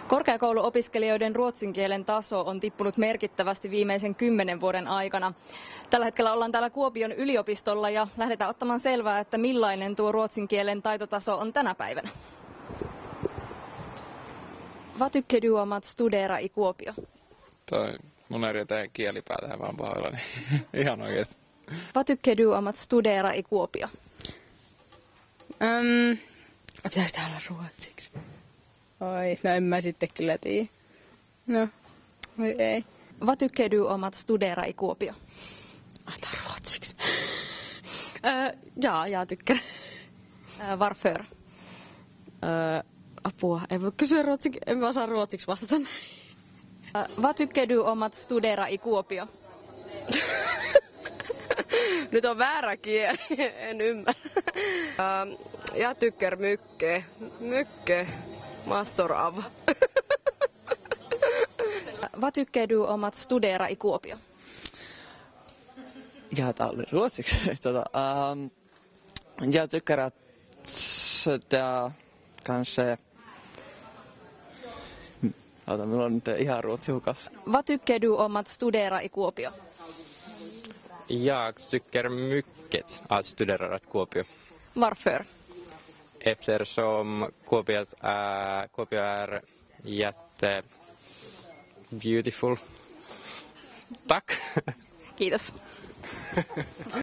Korkeakouluopiskelijoiden ruotsin kielen taso on tippunut merkittävästi viimeisen 10 vuoden aikana. Tällä hetkellä ollaan täällä Kuopion yliopistolla ja lähdetään ottamaan selvää, että millainen tuo ruotsin kielen taitotaso on tänä päivänä. Vad tycker du om att studera i Kuopio? Mun ei riitä kielipää tähän vaan pahoillani. Ihan oikeesti. Vad tycker du om att studera i Kuopio? Pitäis tää olla ruotsiksi? Oi, no en mä sitten kyllä tiedä. No, ei. Vad tycker du om att studera i Kuopio? Tää on ruotsiksi. Jag tycker. Varför? Apua, ei voi kysyä ruotsiksi, en mä osaa ruotsiksi vastata. Vad tycker du om att studera i Kuopio? Nyt on väärä kieli, en ymmärrä. Jag tycker mycket. Mycket. Massor av. Vad tycker du om att studera i Kuopio? Ja, tää oli ruotsiksi. Jag tycker att det kanske... Minulla on nyt ihan ruotsi hukas. Vad tycker du om att studera i Kuopio? Jag tycker mycket att studera i Kuopio. Varför? Eftersom Kuopio är jätte beautiful. Tack! Kiitos.